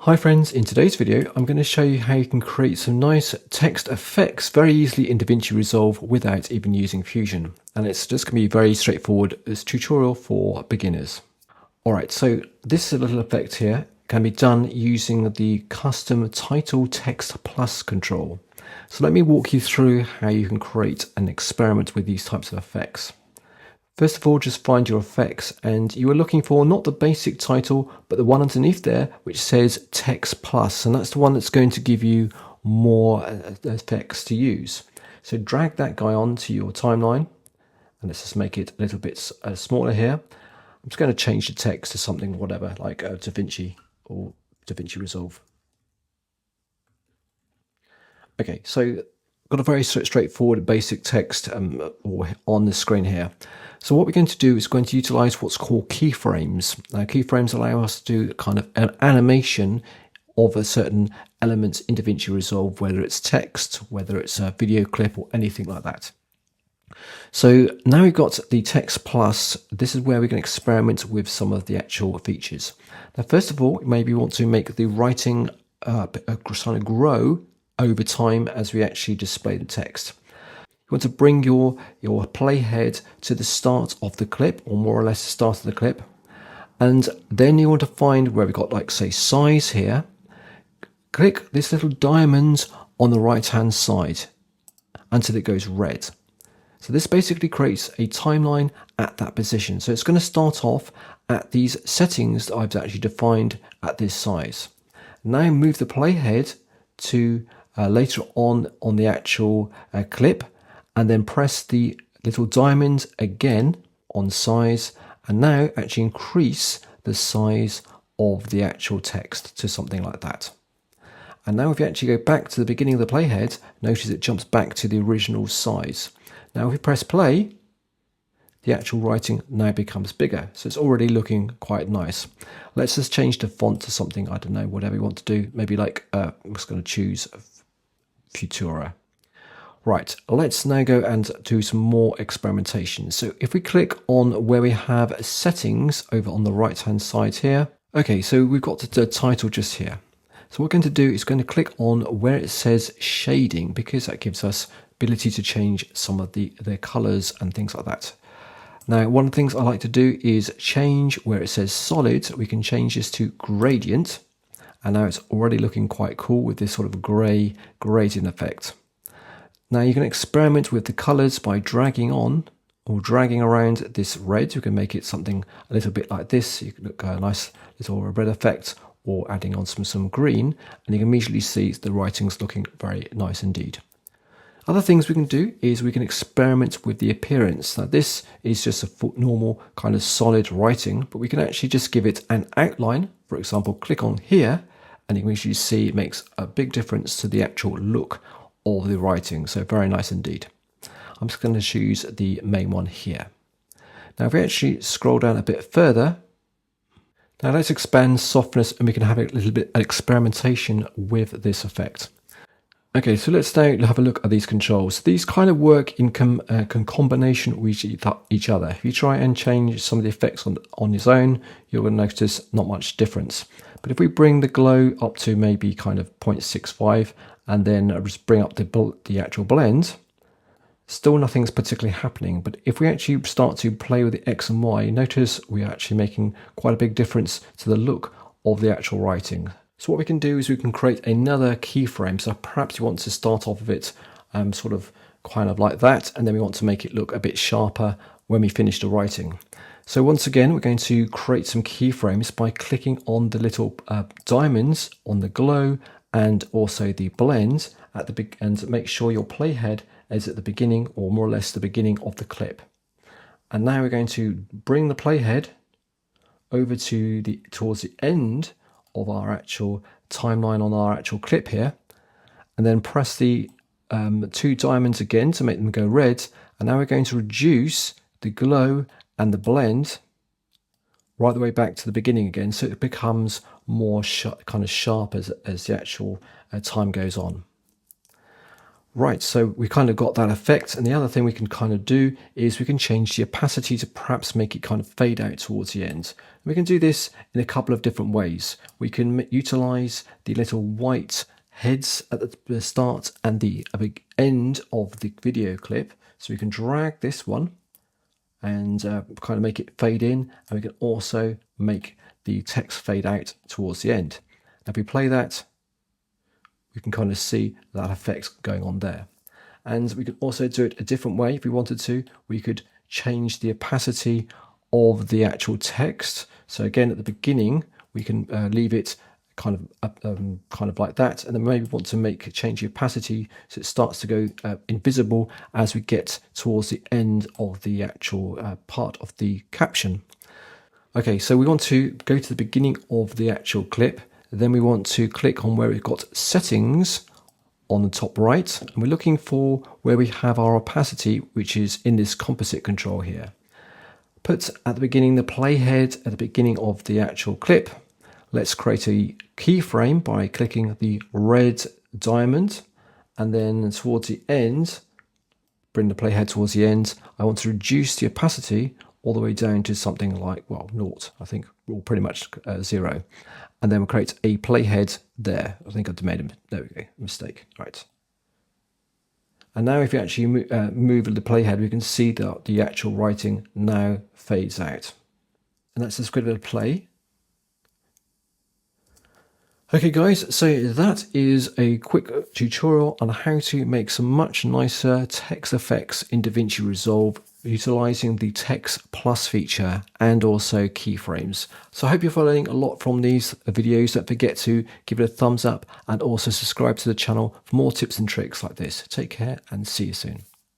Hi friends, in today's video I'm going to show you how you can create some nice text effects very easily in DaVinci Resolve without even using Fusion. And it's just going to be very straightforward. This tutorial for beginners. Alright, so this little effect here can be done using the custom title text plus control. So let me walk you through how you can create an experiment with these types of effects. First of all, just find your effects, and you are looking for not the basic title, but the one underneath there which says text plus, and that's the one that's going to give you more effects to use. So drag that guy onto your timeline, and let's just make it a little bit smaller here. I'm just going to change the text to something, whatever, like DaVinci or DaVinci Resolve. Okay, so got a very straightforward basic text on the screen here. So what we're going to do is going to utilize what's called keyframes. Now, keyframes allow us to do kind of an animation of a certain element in DaVinci Resolve, whether it's text, whether it's a video clip or anything like that. So now we've got the text plus. This is where we can experiment with some of the actual features. Now, first of all, maybe you want to make the writing kind of grow over time as we actually display the text. You want to bring your playhead to the start of the clip, or more or less the start of the clip, and then you want to find where we've got, like, say, size here. Click this little diamond on the right hand side until it goes red. So this basically creates a timeline at that position. So it's going to start off at these settings that I've actually defined at this size. Now move the playhead to later on the actual clip, and then press the little diamond again on size, and now actually increase the size of the actual text to something like that. And now if you actually go back to the beginning of the playhead, notice it jumps back to the original size. Now if we press play, the actual writing now becomes bigger, so it's already looking quite nice. Let's just change the font to something, I don't know, whatever you want to do, maybe like I'm just going to choose Futura. Right, let's now go and do some more experimentation. So if we click on where we have settings over on the right hand side here. Okay, so we've got the title just here. So what we're going to do is going to click on where it says shading, because that gives us ability to change some of the colors and things like that. Now, one of the things I like to do is change where it says solid. We can change this to gradient, and now it's already looking quite cool with this sort of grey gradient effect. Now you can experiment with the colors by dragging on or dragging around this red. You can make it something a little bit like this. You can look a nice little red effect, or adding on some green, and you can immediately see the writing's looking very nice indeed. Other things we can do is we can experiment with the appearance. Now this is just a normal kind of solid writing, but we can actually just give it an outline. For example, click on here, and you can actually see it makes a big difference to the actual look of the writing. So very nice indeed. I'm just going to choose the main one here. Now if we actually scroll down a bit further, now let's expand softness, and we can have a little bit of experimentation with this effect. Okay, so let's now have a look at these controls. These kind of work in combination with each other. If you try and change some of the effects on its own, you're going to notice not much difference. But if we bring the glow up to maybe kind of 0.65, and then just bring up the actual blend, still nothing's particularly happening. But if we actually start to play with the X and Y, notice we're actually making quite a big difference to the look of the actual writing. So what we can do is we can create another keyframe. So perhaps you want to start off of it sort of kind of like that, and then we want to make it look a bit sharper when we finish the writing. So once again, we're going to create some keyframes by clicking on the little diamonds on the glow and also the blend at the big, and make sure your playhead is at the beginning, or more or less the beginning of the clip. And now we're going to bring the playhead over to towards the end of our actual timeline on our actual clip here, and then press the two diamonds again to make them go red. And now we're going to reduce the glow and the blend right the way back to the beginning again, so it becomes more kind of sharp as the actual time goes on. Right, so we kind of got that effect, and the other thing we can kind of do is we can change the opacity to perhaps make it kind of fade out towards the end. We can do this in a couple of different ways. We can utilize the little white heads at the start and the end of the video clip. So we can drag this one and kind of make it fade in, and we can also make the text fade out towards the end. Now if we play that, we can kind of see that effect going on there. And we could also do it a different way if we wanted to. We could change the opacity of the actual text. So again, at the beginning, we can leave it kind of like that, and then maybe want to change the opacity so it starts to go invisible as we get towards the end of the actual part of the caption. Okay, so we want to go to the beginning of the actual clip. Then we want to click on where we've got settings on the top right, and we're looking for where we have our opacity, which is in this composite control here. Put at the beginning the playhead at the beginning of the actual clip. Let's create a keyframe by clicking the red diamond, and then towards the end, bring the playhead towards the end. I want to reduce the opacity all the way down to something like, well, 0, I think, or pretty much 0. And then we'll create a playhead there. I think I've made there we go, mistake. Right. And now if you actually move the playhead, we can see that the actual writing now fades out. And that's just a bit of play. Okay guys, so that is a quick tutorial on how to make some much nicer text effects in DaVinci Resolve utilizing the text plus feature and also keyframes. So I hope you're following a lot from these videos. Don't forget to give it a thumbs up and also subscribe to the channel for more tips and tricks like this. Take care and see you soon.